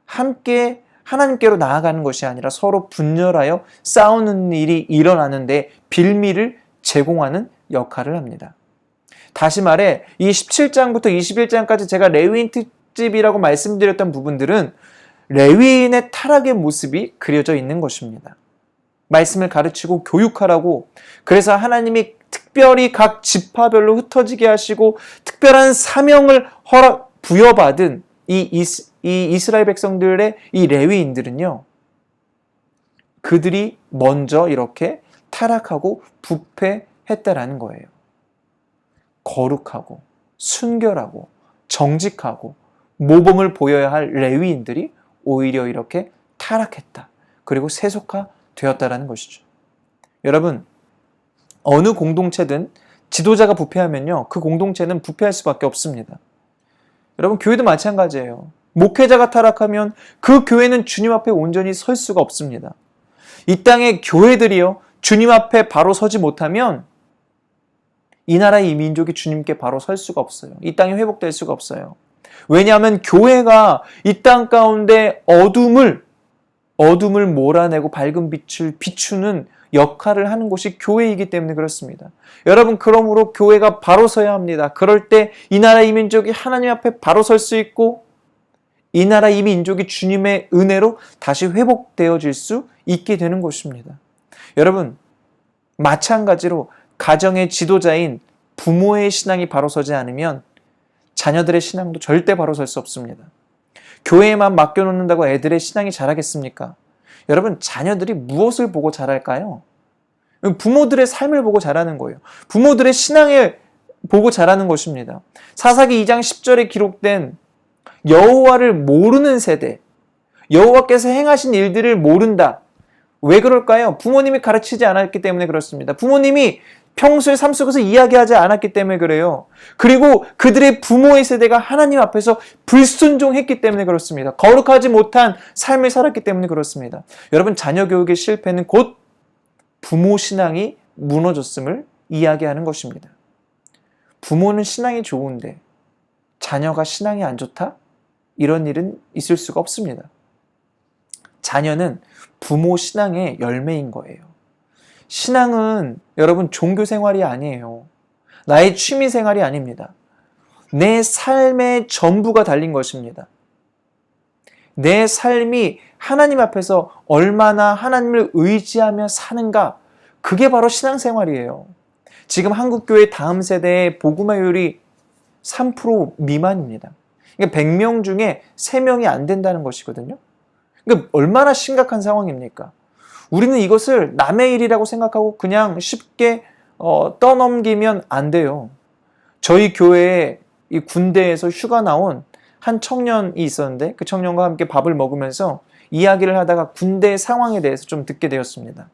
함께 하나님께로 나아가는 것이 아니라 서로 분열하여 싸우는 일이 일어나는데 빌미를 제공하는 역할을 합니다. 다시 말해 이 17장부터 21장까지 제가 레위인 특집이라고 말씀드렸던 부분들은 레위인의 타락의 모습이 그려져 있는 것입니다. 말씀을 가르치고 교육하라고, 그래서 하나님이 특별히 각 지파별로 흩어지게 하시고 특별한 사명을 부여받은 이 이스라엘 백성들의 이 레위인들은요, 그들이 먼저 이렇게 타락하고 부패했다라는 거예요. 거룩하고 순결하고 정직하고 모범을 보여야 할 레위인들이 오히려 이렇게 타락했다. 그리고 세속화되었다라는 것이죠. 여러분, 어느 공동체든 지도자가 부패하면요, 그 공동체는 부패할 수밖에 없습니다. 여러분, 교회도 마찬가지예요. 목회자가 타락하면 그 교회는 주님 앞에 온전히 설 수가 없습니다. 이 땅의 교회들이요, 주님 앞에 바로 서지 못하면 이 나라의 이 민족이 주님께 바로 설 수가 없어요. 이 땅이 회복될 수가 없어요. 왜냐하면 교회가 이 땅 가운데 어둠을 몰아내고 밝은 빛을 비추는 역할을 하는 곳이 교회이기 때문에 그렇습니다. 여러분, 그러므로 교회가 바로 서야 합니다. 그럴 때 이 나라 이 민족이 하나님 앞에 바로 설 수 있고 이 나라 이 민족이 주님의 은혜로 다시 회복되어질 수 있게 되는 것입니다. 여러분, 마찬가지로 가정의 지도자인 부모의 신앙이 바로 서지 않으면 자녀들의 신앙도 절대 바로 설 수 없습니다. 교회에만 맡겨놓는다고 애들의 신앙이 자라겠습니까? 여러분, 자녀들이 무엇을 보고 자랄까요? 부모들의 삶을 보고 자라는 거예요. 부모들의 신앙을 보고 자라는 것입니다. 사사기 2장 10절에 기록된 여호와를 모르는 세대, 여호와께서 행하신 일들을 모른다. 왜 그럴까요? 부모님이 가르치지 않았기 때문에 그렇습니다. 부모님이 평소의 삶 속에서 이야기하지 않았기 때문에 그래요. 그리고 그들의 부모의 세대가 하나님 앞에서 불순종했기 때문에 그렇습니다. 거룩하지 못한 삶을 살았기 때문에 그렇습니다. 여러분, 자녀 교육의 실패는 곧 부모 신앙이 무너졌음을 이야기하는 것입니다. 부모는 신앙이 좋은데 자녀가 신앙이 안 좋다? 이런 일은 있을 수가 없습니다. 자녀는 부모 신앙의 열매인 거예요. 신앙은 여러분 종교 생활이 아니에요. 나의 취미 생활이 아닙니다. 내 삶의 전부가 달린 것입니다. 내 삶이 하나님 앞에서 얼마나 하나님을 의지하며 사는가, 그게 바로 신앙생활이에요. 지금 한국교회 다음 세대의 복음화율이 3% 미만입니다. 그러니까 100명 중에 3명이 안 된다는 것이거든요. 그러니까 얼마나 심각한 상황입니까? 우리는 이것을 남의 일이라고 생각하고 그냥 쉽게 떠넘기면 안 돼요. 저희 교회에 이 군대에서 휴가 나온 한 청년이 있었는데 그 청년과 함께 밥을 먹으면서 이야기를 하다가 군대 상황에 대해서 좀 듣게 되었습니다.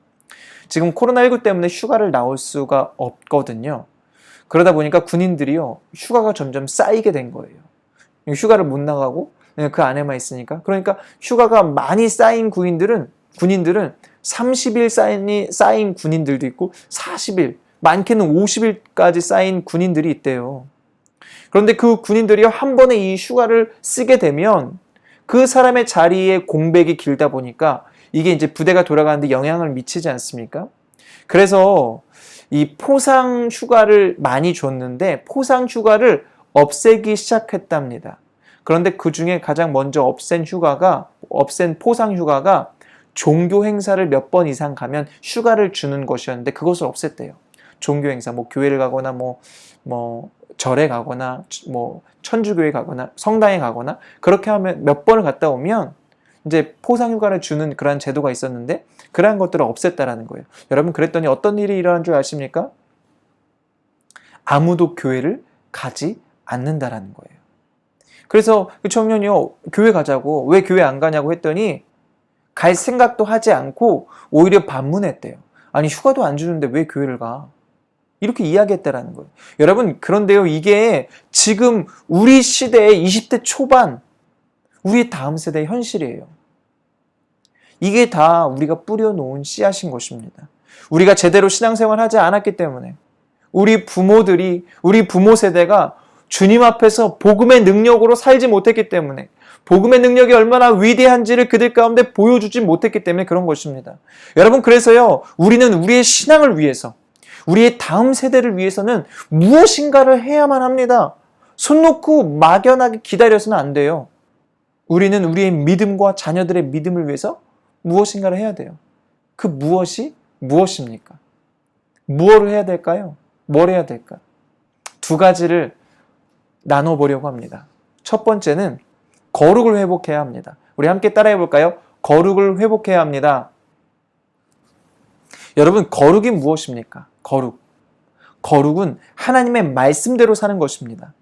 지금 코로나19 때문에 휴가를 나올 수가 없거든요. 그러다 보니까 군인들이요, 휴가가 점점 쌓이게 된 거예요. 휴가를 못 나가고 그 안에만 있으니까. 그러니까 휴가가 많이 쌓인 군인들은 30일 쌓인 군인들도 있고 40일, 많게는 50일까지 쌓인 군인들이 있대요. 그런데 그 군인들이 한 번에 이 휴가를 쓰게 되면 그 사람의 자리에 공백이 길다 보니까 이게 이제 부대가 돌아가는데 영향을 미치지 않습니까? 그래서 이 포상 휴가를 많이 줬는데 포상 휴가를 없애기 시작했답니다. 그런데 그 중에 가장 먼저 없앤 포상 휴가가 종교 행사를 몇 번 이상 가면 휴가를 주는 것이었는데 그것을 없앴대요. 종교 행사, 교회를 가거나 절에 가거나 천주교회 가거나 성당에 가거나 그렇게 하면 몇 번을 갔다 오면 이제 포상휴가를 주는 그러한 제도가 있었는데 그러한 것들을 없앴다라는 거예요. 여러분, 그랬더니 어떤 일이 일어난 줄 아십니까? 아무도 교회를 가지 않는다라는 거예요. 그래서 그 청년이요, 교회 가자고, 왜 교회 안 가냐고 했더니 갈 생각도 하지 않고 오히려 반문했대요. 아니, 휴가도 안 주는데 왜 교회를 가? 이렇게 이야기했다라는 거예요. 여러분, 그런데요, 이게 지금 우리 시대의 20대 초반, 우리 다음 세대의 현실이에요. 이게 다 우리가 뿌려놓은 씨앗인 것입니다. 우리가 제대로 신앙생활 하지 않았기 때문에, 우리 부모들이, 우리 부모 세대가 주님 앞에서 복음의 능력으로 살지 못했기 때문에, 복음의 능력이 얼마나 위대한지를 그들 가운데 보여주지 못했기 때문에 그런 것입니다. 여러분, 그래서요, 우리는 우리의 신앙을 위해서, 우리의 다음 세대를 위해서는 무엇인가를 해야만 합니다. 손 놓고 막연하게 기다려서는 안 돼요. 우리는 우리의 믿음과 자녀들의 믿음을 위해서 무엇인가를 해야 돼요. 그 무엇이 무엇입니까? 무엇을 해야 될까요? 뭘 해야 될까? 두 가지를 나눠보려고 합니다. 첫 번째는 거룩을 회복해야 합니다. 우리 함께 따라해 볼까요? 거룩을 회복해야 합니다. 여러분, 거룩이 무엇입니까? 거룩. 거룩은 하나님의 말씀대로 사는 것입니다.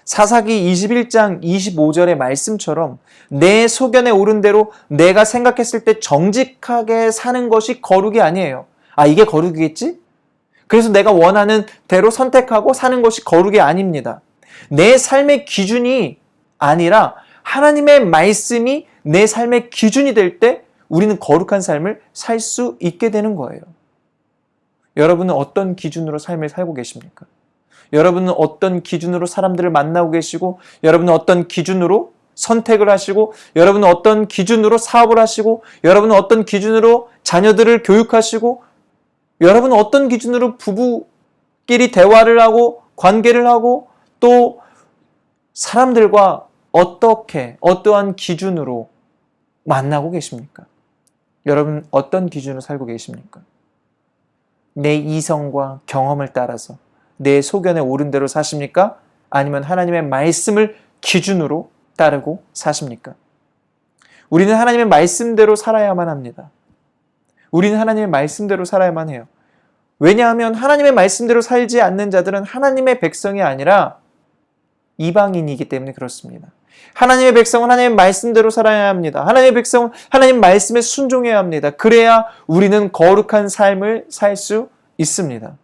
사사기 21장 25절의 말씀처럼 내 소견에 오른 대로 내가 생각했을 때 정직하게 사는 것이 거룩이 아니에요. 아, 이게 거룩이겠지? 그래서 내가 원하는 대로 선택하고 사는 것이 거룩이 아닙니다. 내 삶의 기준이 아니라 하나님의 말씀이 내 삶의 기준이 될 때 우리는 거룩한 삶을 살 수 있게 되는 거예요. 여러분은 어떤 기준으로 삶을 살고 계십니까? 여러분은 어떤 기준으로 사람들을 만나고 계시고, 여러분은 어떤 기준으로 선택을 하시고, 여러분은 어떤 기준으로 사업을 하시고, 여러분은 어떤 기준으로 자녀들을 교육하시고, 여러분은 어떤 기준으로 부부끼리 대화를 하고 관계를 하고 또 사람들과 어떠한 기준으로 만나고 계십니까? 여러분, 어떤 기준으로 살고 계십니까? 내 이성과 경험을 따라서 내 소견에 오른 대로 사십니까? 아니면 하나님의 말씀을 기준으로 따르고 사십니까? 우리는 하나님의 말씀대로 살아야만 합니다. 우리는 하나님의 말씀대로 살아야만 해요. 왜냐하면 하나님의 말씀대로 살지 않는 자들은 하나님의 백성이 아니라 이방인이기 때문에 그렇습니다. 하나님의 백성은 하나님의 말씀대로 살아야 합니다. 하나님의 백성은 하나님 말씀에 순종해야 합니다. 그래야 우리는 거룩한 삶을 살 수 있습니다.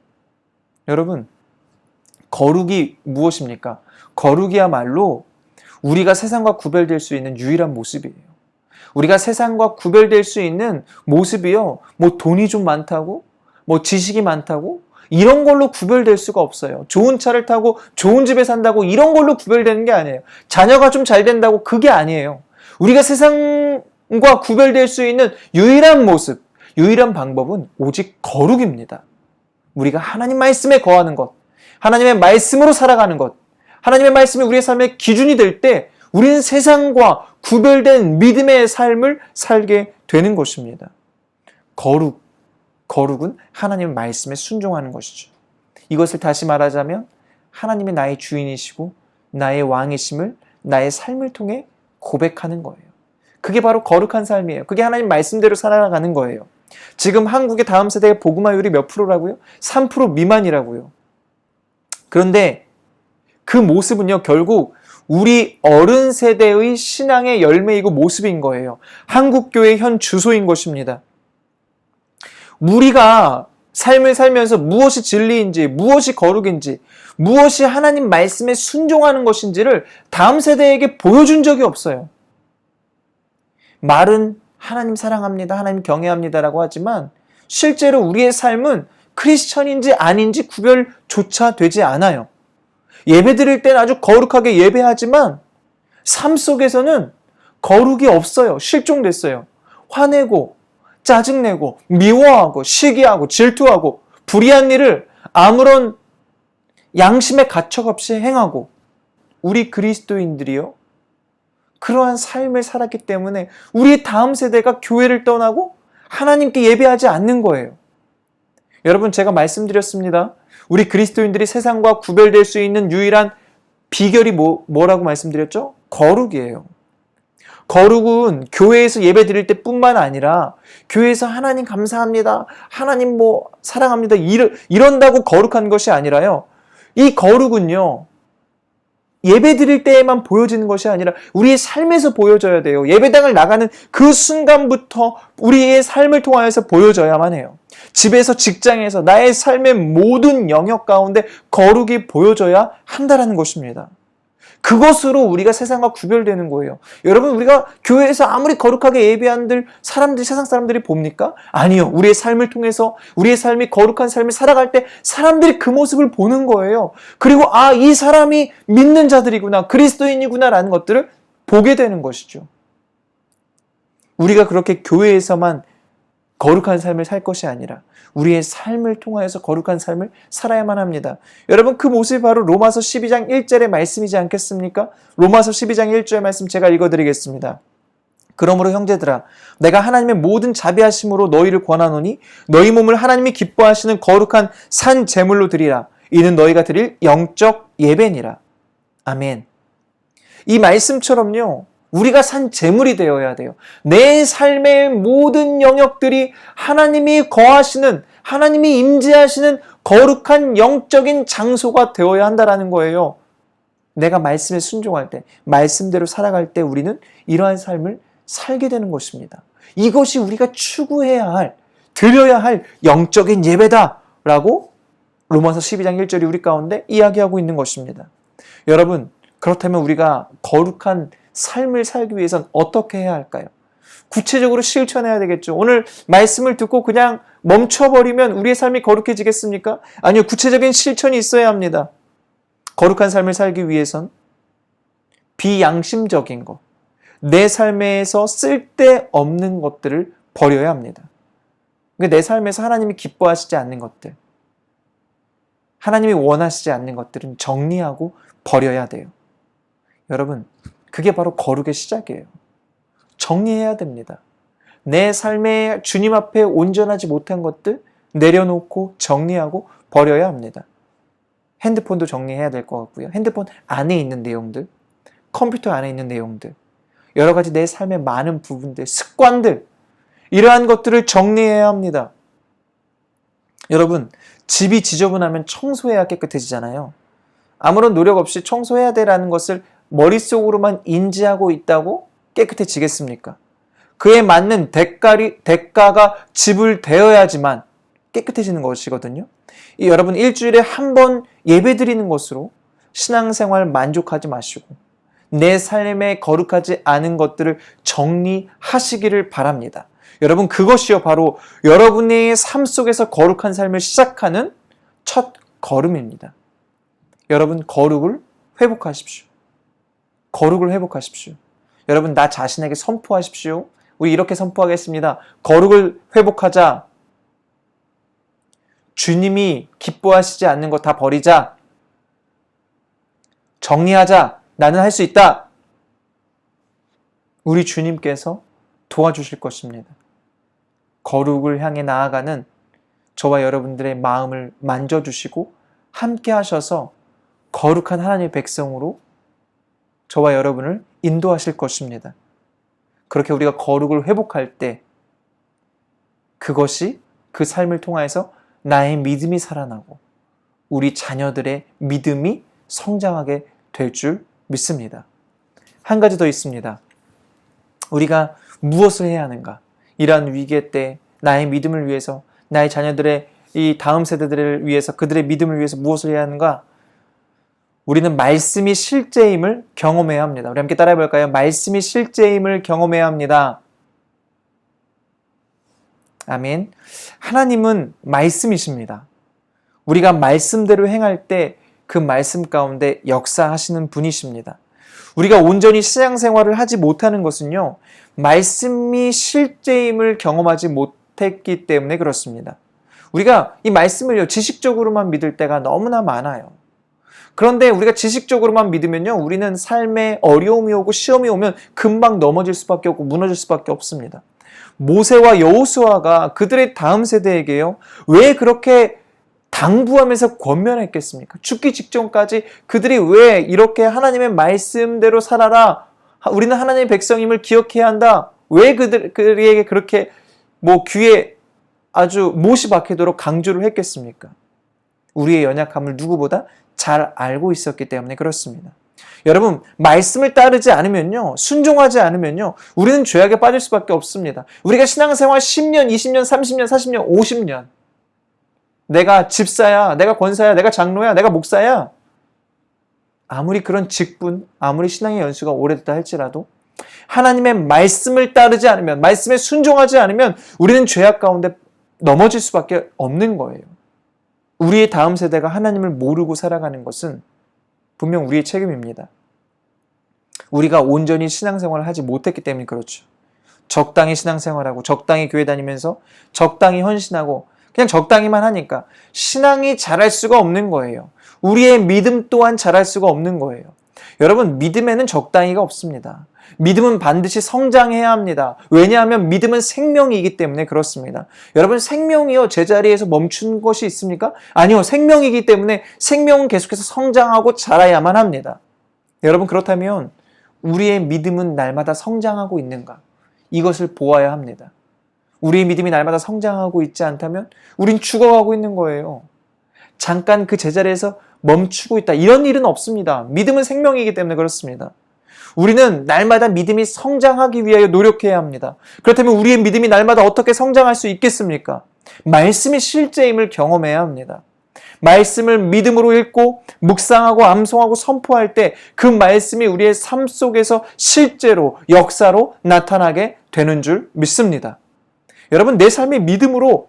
여러분, 거룩이 무엇입니까? 거룩이야말로 우리가 세상과 구별될 수 있는 유일한 모습이에요. 우리가 세상과 구별될 수 있는 모습이요, 뭐 돈이 좀 많다고, 뭐 지식이 많다고, 이런 걸로 구별될 수가 없어요. 좋은 차를 타고 좋은 집에 산다고 이런 걸로 구별되는 게 아니에요. 자녀가 좀 잘 된다고 그게 아니에요. 우리가 세상과 구별될 수 있는 유일한 모습, 유일한 방법은 오직 거룩입니다. 우리가 하나님 말씀에 거하는 것, 하나님의 말씀으로 살아가는 것, 하나님의 말씀이 우리의 삶의 기준이 될 때 우리는 세상과 구별된 믿음의 삶을 살게 되는 것입니다. 거룩은 하나님의 말씀에 순종하는 것이죠. 이것을 다시 말하자면 하나님이 나의 주인이시고 나의 왕이심을 나의 삶을 통해 고백하는 거예요. 그게 바로 거룩한 삶이에요. 그게 하나님 말씀대로 살아가는 거예요. 지금 한국의 다음 세대의 복음화율이 몇 프로라고요? 3% 미만이라고요. 그런데 그 모습은요, 결국 우리 어른 세대의 신앙의 열매이고 모습인 거예요. 한국교회의 현 주소인 것입니다. 우리가 삶을 살면서 무엇이 진리인지, 무엇이 거룩인지, 무엇이 하나님 말씀에 순종하는 것인지를 다음 세대에게 보여준 적이 없어요. 말은 하나님 사랑합니다, 하나님 경외합니다라고 하지만 실제로 우리의 삶은 크리스천인지 아닌지 구별조차 되지 않아요. 예배 드릴 때는 아주 거룩하게 예배하지만 삶 속에서는 거룩이 없어요. 실종됐어요. 화내고 짜증내고 미워하고 시기하고 질투하고 불의한 일을 아무런 양심의 가책 없이 행하고, 우리 그리스도인들이요, 그러한 삶을 살았기 때문에 우리 다음 세대가 교회를 떠나고 하나님께 예배하지 않는 거예요. 여러분, 제가 말씀드렸습니다. 우리 그리스도인들이 세상과 구별될 수 있는 유일한 비결이 뭐라고 말씀드렸죠? 거룩이에요. 거룩은 교회에서 예배 드릴 때뿐만 아니라 교회에서 하나님 감사합니다, 하나님 뭐 사랑합니다 이런다고 거룩한 것이 아니라요, 이 거룩은요 예배 드릴 때에만 보여지는 것이 아니라 우리의 삶에서 보여져야 돼요. 예배당을 나가는 그 순간부터 우리의 삶을 통하여서 보여져야만 해요. 집에서, 직장에서, 나의 삶의 모든 영역 가운데 거룩이 보여져야 한다는 것입니다. 그것으로 우리가 세상과 구별되는 거예요. 여러분, 우리가 교회에서 아무리 거룩하게 예배한들 사람들이, 세상 사람들이 봅니까? 아니요. 우리의 삶을 통해서 우리의 삶이 거룩한 삶을 살아갈 때 사람들이 그 모습을 보는 거예요. 그리고 이 사람이 믿는 자들이구나, 그리스도인이구나 라는 것들을 보게 되는 것이죠. 우리가 그렇게 교회에서만 거룩한 삶을 살 것이 아니라 우리의 삶을 통하여서 거룩한 삶을 살아야만 합니다. 여러분, 그 모습이 바로 로마서 12장 1절의 말씀이지 않겠습니까? 로마서 12장 1절 말씀 제가 읽어드리겠습니다. 그러므로 형제들아, 내가 하나님의 모든 자비하심으로 너희를 권하노니 너희 몸을 하나님이 기뻐하시는 거룩한 산 제물로 드리라. 이는 너희가 드릴 영적 예배니라. 아멘. 이 말씀처럼요, 우리가 산 제물이 되어야 돼요. 내 삶의 모든 영역들이 하나님이 거하시는, 하나님이 임재하시는 거룩한 영적인 장소가 되어야 한다는 거예요. 내가 말씀에 순종할 때, 말씀대로 살아갈 때 우리는 이러한 삶을 살게 되는 것입니다. 이것이 우리가 추구해야 할, 드려야 할 영적인 예배다라고 로마서 12장 1절이 우리 가운데 이야기하고 있는 것입니다. 여러분, 그렇다면 우리가 거룩한 삶을 살기 위해선 어떻게 해야 할까요? 구체적으로 실천해야 되겠죠. 오늘 말씀을 듣고 그냥 멈춰버리면 우리의 삶이 거룩해지겠습니까? 아니요. 구체적인 실천이 있어야 합니다. 거룩한 삶을 살기 위해선 비양심적인 것, 내 삶에서 쓸데없는 것들을 버려야 합니다. 내 삶에서 하나님이 기뻐하시지 않는 것들, 하나님이 원하시지 않는 것들은 정리하고 버려야 돼요. 여러분, 그게 바로 거룩의 시작이에요. 정리해야 됩니다. 내 삶에 주님 앞에 온전하지 못한 것들 내려놓고 정리하고 버려야 합니다. 핸드폰도 정리해야 될 것 같고요. 핸드폰 안에 있는 내용들, 컴퓨터 안에 있는 내용들, 여러 가지 내 삶의 많은 부분들, 습관들, 이러한 것들을 정리해야 합니다. 여러분, 집이 지저분하면 청소해야 깨끗해지잖아요. 아무런 노력 없이 청소해야 되라는 것을 머릿속으로만 인지하고 있다고 깨끗해지겠습니까? 그에 맞는 대가가 지불되어야지만 깨끗해지는 것이거든요. 여러분, 일주일에 한 번 예배드리는 것으로 신앙생활 만족하지 마시고 내 삶에 거룩하지 않은 것들을 정리하시기를 바랍니다. 여러분, 그것이요 바로 여러분의 삶 속에서 거룩한 삶을 시작하는 첫 걸음입니다. 여러분, 거룩을 회복하십시오. 거룩을 회복하십시오. 여러분, 나 자신에게 선포하십시오. 우리 이렇게 선포하겠습니다. 거룩을 회복하자. 주님이 기뻐하시지 않는 거 다 버리자. 정리하자. 나는 할 수 있다. 우리 주님께서 도와주실 것입니다. 거룩을 향해 나아가는 저와 여러분들의 마음을 만져주시고 함께 하셔서 거룩한 하나님의 백성으로 저와 여러분을 인도하실 것입니다. 그렇게 우리가 거룩을 회복할 때 그것이 그 삶을 통해서 나의 믿음이 살아나고 우리 자녀들의 믿음이 성장하게 될 줄 믿습니다. 한 가지 더 있습니다. 우리가 무엇을 해야 하는가? 이러한 위기 때 나의 믿음을 위해서, 나의 자녀들의 이 다음 세대들을 위해서, 그들의 믿음을 위해서 무엇을 해야 하는가? 우리는 말씀이 실제임을 경험해야 합니다. 우리 함께 따라해 볼까요? 말씀이 실제임을 경험해야 합니다. 아멘. 하나님은 말씀이십니다. 우리가 말씀대로 행할 때 그 말씀 가운데 역사하시는 분이십니다. 우리가 온전히 신앙생활을 하지 못하는 것은요, 말씀이 실제임을 경험하지 못했기 때문에 그렇습니다. 우리가 이 말씀을요, 지식적으로만 믿을 때가 너무나 많아요. 그런데 우리가 지식적으로만 믿으면요, 우리는 삶에 어려움이 오고 시험이 오면 금방 넘어질 수밖에 없고 무너질 수밖에 없습니다. 모세와 여호수아가 그들의 다음 세대에게요, 왜 그렇게 당부하면서 권면했겠습니까? 죽기 직전까지 그들이 왜 이렇게 하나님의 말씀대로 살아라, 우리는 하나님의 백성임을 기억해야 한다. 왜 그들에게 그렇게 귀에 아주 못이 박히도록 강조를 했겠습니까? 우리의 연약함을 누구보다 잘 알고 있었기 때문에 그렇습니다. 여러분, 말씀을 따르지 않으면요, 순종하지 않으면요, 우리는 죄악에 빠질 수밖에 없습니다. 우리가 신앙생활 10년, 20년, 30년, 40년, 50년 내가 집사야, 내가 권사야, 내가 장로야, 내가 목사야, 아무리 그런 직분, 아무리 신앙의 연수가 오래됐다 할지라도 하나님의 말씀을 따르지 않으면, 말씀에 순종하지 않으면 우리는 죄악 가운데 넘어질 수밖에 없는 거예요. 우리의 다음 세대가 하나님을 모르고 살아가는 것은 분명 우리의 책임입니다. 우리가 온전히 신앙생활을 하지 못했기 때문에 그렇죠. 적당히 신앙생활하고 적당히 교회 다니면서 적당히 헌신하고 그냥 적당히만 하니까 신앙이 자랄 수가 없는 거예요. 우리의 믿음 또한 자랄 수가 없는 거예요. 여러분, 믿음에는 적당히가 없습니다. 믿음은 반드시 성장해야 합니다. 왜냐하면 믿음은 생명이기 때문에 그렇습니다. 여러분, 생명이요 제자리에서 멈춘 것이 있습니까? 아니요, 생명이기 때문에 생명은 계속해서 성장하고 자라야만 합니다. 여러분, 그렇다면 우리의 믿음은 날마다 성장하고 있는가? 이것을 보아야 합니다. 우리의 믿음이 날마다 성장하고 있지 않다면 우린 죽어가고 있는 거예요. 잠깐 그 제자리에서 멈추고 있다, 이런 일은 없습니다. 믿음은 생명이기 때문에 그렇습니다. 우리는 날마다 믿음이 성장하기 위하여 노력해야 합니다. 그렇다면 우리의 믿음이 날마다 어떻게 성장할 수 있겠습니까? 말씀이 실제임을 경험해야 합니다. 말씀을 믿음으로 읽고 묵상하고 암송하고 선포할 때 그 말씀이 우리의 삶 속에서 실제로 역사로 나타나게 되는 줄 믿습니다. 여러분, 내 삶이 믿음으로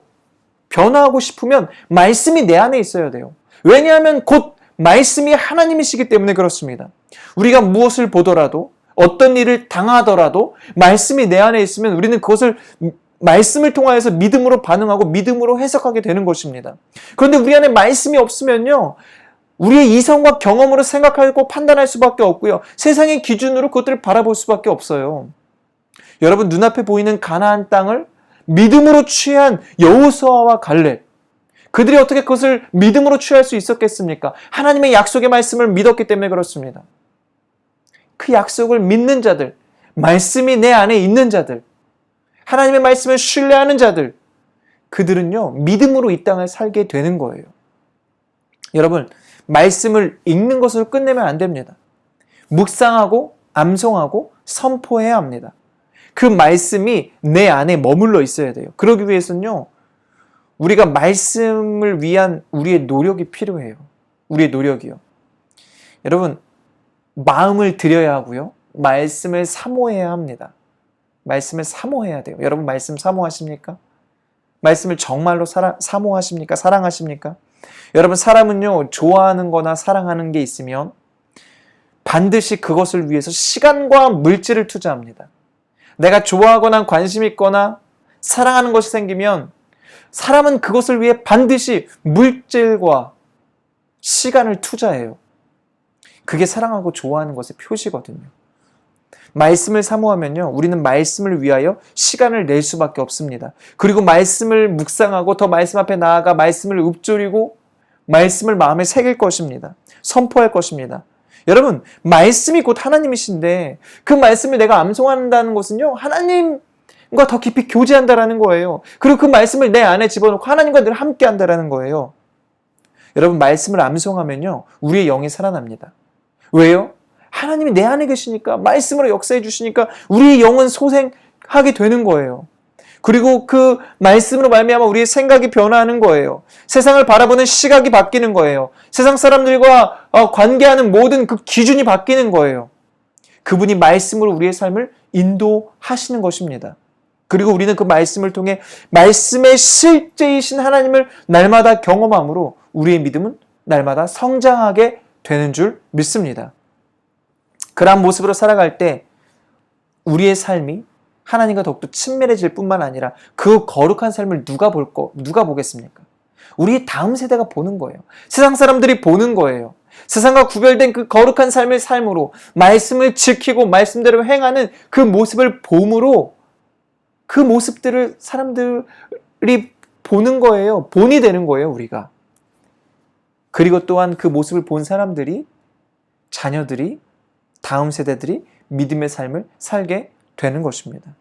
변화하고 싶으면 말씀이 내 안에 있어야 돼요. 왜냐하면 곧 말씀이 하나님이시기 때문에 그렇습니다. 우리가 무엇을 보더라도, 어떤 일을 당하더라도 말씀이 내 안에 있으면 우리는 그것을 말씀을 통하여서 믿음으로 반응하고 믿음으로 해석하게 되는 것입니다. 그런데 우리 안에 말씀이 없으면요, 우리의 이성과 경험으로 생각하고 판단할 수밖에 없고요, 세상의 기준으로 그것들을 바라볼 수밖에 없어요. 여러분, 눈앞에 보이는 가나안 땅을 믿음으로 취한 여호수아와 갈렙, 그들이 어떻게 그것을 믿음으로 취할 수 있었겠습니까? 하나님의 약속의 말씀을 믿었기 때문에 그렇습니다. 그 약속을 믿는 자들, 말씀이 내 안에 있는 자들, 하나님의 말씀을 신뢰하는 자들, 그들은요, 믿음으로 이 땅을 살게 되는 거예요. 여러분, 말씀을 읽는 것으로 끝내면 안 됩니다. 묵상하고 암송하고 선포해야 합니다. 그 말씀이 내 안에 머물러 있어야 돼요. 그러기 위해서는요, 우리가 말씀을 위한 우리의 노력이 필요해요. 우리의 노력이요. 여러분, 마음을 들여야 하고요, 말씀을 사모해야 합니다. 말씀을 사모해야 돼요. 여러분, 말씀 사모하십니까? 말씀을 정말로 사모하십니까? 사랑하십니까? 여러분, 사람은요, 좋아하는 거나 사랑하는 게 있으면 반드시 그것을 위해서 시간과 물질을 투자합니다. 내가 좋아하거나 관심 있거나 사랑하는 것이 생기면 사람은 그것을 위해 반드시 물질과 시간을 투자해요. 그게 사랑하고 좋아하는 것의 표시거든요. 말씀을 사모하면요, 우리는 말씀을 위하여 시간을 낼 수밖에 없습니다. 그리고 말씀을 묵상하고 더 말씀 앞에 나아가 말씀을 읊조리고 말씀을 마음에 새길 것입니다. 선포할 것입니다. 여러분, 말씀이 곧 하나님이신데 그 말씀을 내가 암송한다는 것은요, 하나님과 더 깊이 교제한다라는 거예요. 그리고 그 말씀을 내 안에 집어넣고 하나님과 늘 함께 한다라는 거예요. 여러분, 말씀을 암송하면요, 우리의 영이 살아납니다. 왜요? 하나님이 내 안에 계시니까, 말씀으로 역사해 주시니까 우리의 영은 소생하게 되는 거예요. 그리고 그 말씀으로 말미암아 우리의 생각이 변화하는 거예요. 세상을 바라보는 시각이 바뀌는 거예요. 세상 사람들과 관계하는 모든 그 기준이 바뀌는 거예요. 그분이 말씀으로 우리의 삶을 인도하시는 것입니다. 그리고 우리는 그 말씀을 통해 말씀의 실제이신 하나님을 날마다 경험함으로 우리의 믿음은 날마다 성장하게 되는 줄 믿습니다. 그러한 모습으로 살아갈 때 우리의 삶이 하나님과 더욱더 친밀해질 뿐만 아니라 그 거룩한 삶을 누가 보겠습니까? 우리 다음 세대가 보는 거예요. 세상 사람들이 보는 거예요. 세상과 구별된 그 거룩한 삶의 삶으로 말씀을 지키고 말씀대로 행하는 그 모습을 봄으로 그 모습들을 사람들이 보는 거예요. 본이 되는 거예요, 우리가. 그리고 또한 그 모습을 본 사람들이, 자녀들이, 다음 세대들이 믿음의 삶을 살게 되는 것입니다.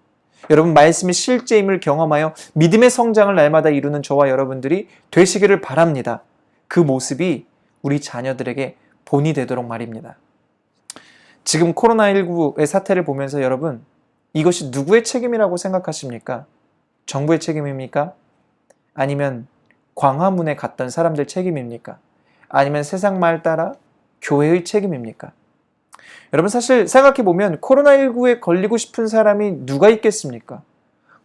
여러분, 말씀이 실제임을 경험하여 믿음의 성장을 날마다 이루는 저와 여러분들이 되시기를 바랍니다. 그 모습이 우리 자녀들에게 본이 되도록 말입니다. 지금 코로나19의 사태를 보면서 여러분, 이것이 누구의 책임이라고 생각하십니까? 정부의 책임입니까? 아니면 광화문에 갔던 사람들 책임입니까? 아니면 세상 말 따라 교회의 책임입니까? 여러분, 사실 생각해보면 코로나19에 걸리고 싶은 사람이 누가 있겠습니까?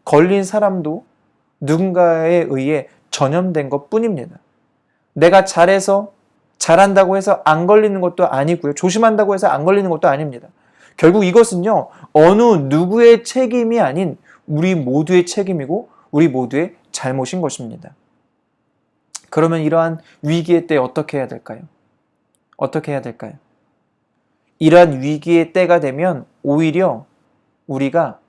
걸린 사람도 누군가에 의해 전염된 것 뿐입니다. 내가 잘한다고 해서 안 걸리는 것도 아니고요. 조심한다고 해서 안 걸리는 것도 아닙니다. 결국 이것은요, 어느 누구의 책임이 아닌 우리 모두의 책임이고 우리 모두의 잘못인 것입니다. 그러면 이러한 위기의 때 어떻게 해야 될까요? 어떻게 해야 될까요? 이러한 위기의 때가 되면 오히려 우리가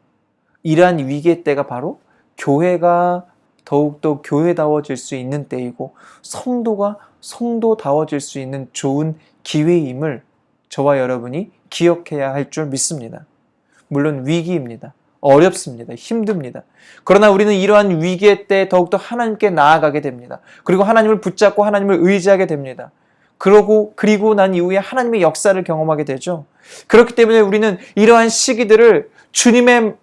이러한 위기의 때가 바로 교회가 더욱더 교회다워질 수 있는 때이고 성도가 성도다워질 수 있는 좋은 기회임을 저와 여러분이 기억해야 할 줄 믿습니다. 물론 위기입니다. 어렵습니다. 힘듭니다. 그러나 우리는 이러한 위기의 때 더욱더 하나님께 나아가게 됩니다. 그리고 하나님을 붙잡고 하나님을 의지하게 됩니다. 그리고 난 이후에 하나님의 역사를 경험하게 되죠. 그렇기 때문에 우리는 이러한 시기들을 주님의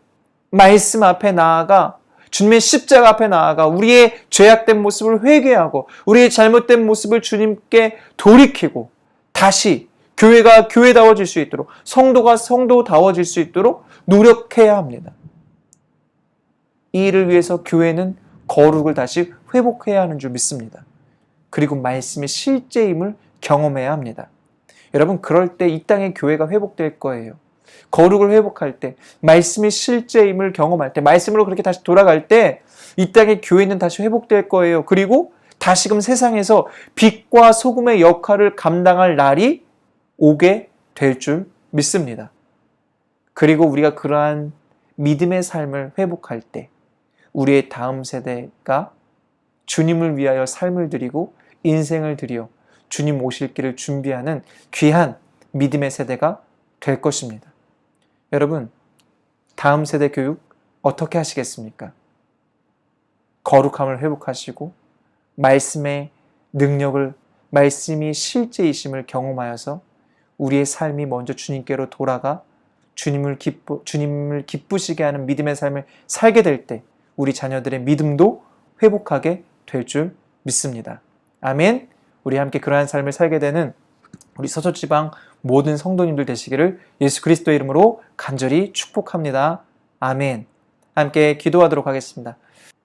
말씀 앞에 나아가, 주님의 십자가 앞에 나아가 우리의 죄악된 모습을 회개하고 우리의 잘못된 모습을 주님께 돌이키고 다시 교회가 교회다워질 수 있도록, 성도가 성도다워질 수 있도록 노력해야 합니다. 이 일을 위해서 교회는 거룩을 다시 회복해야 하는 줄 믿습니다. 그리고 말씀의 실제임을 경험해야 합니다. 여러분, 그럴 때 이 땅의 교회가 회복될 거예요. 거룩을 회복할 때, 말씀의 실제임을 경험할 때, 말씀으로 그렇게 다시 돌아갈 때 이 땅의 교회는 다시 회복될 거예요. 그리고 다시금 세상에서 빛과 소금의 역할을 감당할 날이 오게 될 줄 믿습니다. 그리고 우리가 그러한 믿음의 삶을 회복할 때 우리의 다음 세대가 주님을 위하여 삶을 드리고 인생을 드려 주님 오실 길을 준비하는 귀한 믿음의 세대가 될 것입니다. 여러분, 다음 세대 교육 어떻게 하시겠습니까? 거룩함을 회복하시고 말씀의 능력을, 말씀이 실제이심을 경험하여서 우리의 삶이 먼저 주님께로 돌아가 주님을 기쁘시게 하는 믿음의 삶을 살게 될 때 우리 자녀들의 믿음도 회복하게 될 줄 믿습니다. 아멘. 우리 함께 그러한 삶을 살게 되는 우리 서초지방 모든 성도님들 되시기를 예수 그리스도의 이름으로 간절히 축복합니다. 아멘. 함께 기도하도록 하겠습니다.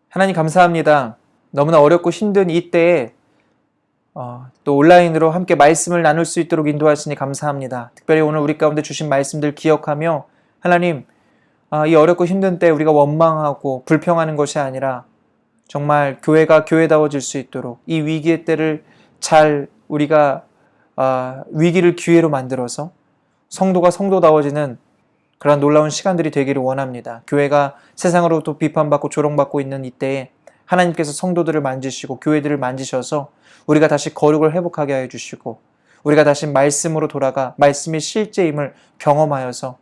하나님, 감사합니다. 너무나 어렵고 힘든 이 때에 또 온라인으로 함께 말씀을 나눌 수 있도록 인도하시니 감사합니다. 특별히 오늘 우리 가운데 주신 말씀들 기억하며 하나님, 이 어렵고 힘든 때 우리가 원망하고 불평하는 것이 아니라 정말 교회가 교회다워질 수 있도록 이 위기의 때를 잘 우리가 위기를 기회로 만들어서 성도가 성도다워지는 그런 놀라운 시간들이 되기를 원합니다. 교회가 세상으로부터 비판받고 조롱받고 있는 이때에 하나님께서 성도들을 만지시고 교회들을 만지셔서 우리가 다시 거룩을 회복하게 하여 주시고 우리가 다시 말씀으로 돌아가 말씀의 실제임을 경험하여서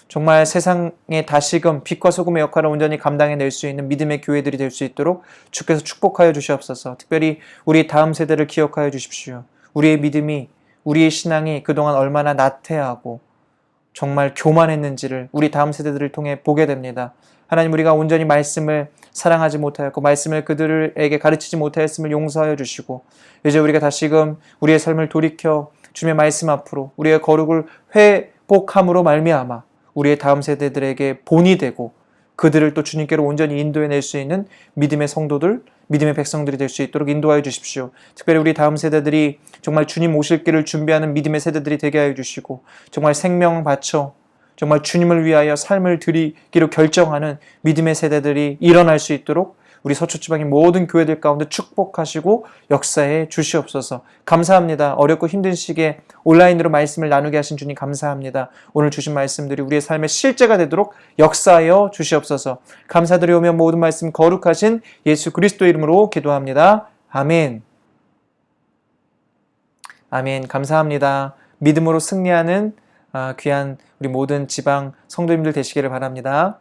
정말 세상에 다시금 빛과 소금의 역할을 온전히 감당해낼 수 있는 믿음의 교회들이 될 수 있도록 주께서 축복하여 주시옵소서. 특별히 우리 다음 세대를 기억하여 주십시오. 우리의 믿음이, 우리의 신앙이 그동안 얼마나 나태하고 정말 교만했는지를 우리 다음 세대들을 통해 보게 됩니다. 하나님, 우리가 온전히 말씀을 사랑하지 못하였고 말씀을 그들에게 가르치지 못하였음을 용서하여 주시고 이제 우리가 다시금 우리의 삶을 돌이켜 주님의 말씀 앞으로 우리의 거룩을 회복함으로 말미암아 우리의 다음 세대들에게 본이 되고 그들을 또 주님께로 온전히 인도해낼 수 있는 믿음의 성도들, 믿음의 백성들이 될 수 있도록 인도하여 주십시오. 특별히 우리 다음 세대들이 정말 주님 오실 길을 준비하는 믿음의 세대들이 되게 하여 주시고 정말 생명 바쳐 정말 주님을 위하여 삶을 드리기로 결정하는 믿음의 세대들이 일어날 수 있도록 우리 서초지방의 모든 교회들 가운데 축복하시고 역사해 주시옵소서. 감사합니다. 어렵고 힘든 시기에 온라인으로 말씀을 나누게 하신 주님 감사합니다. 오늘 주신 말씀들이 우리의 삶의 실제가 되도록 역사하여 주시옵소서. 감사드리오며 모든 말씀 거룩하신 예수 그리스도 이름으로 기도합니다. 아멘. 아멘. 감사합니다. 믿음으로 승리하는 귀한 우리 모든 지방 성도님들 되시기를 바랍니다.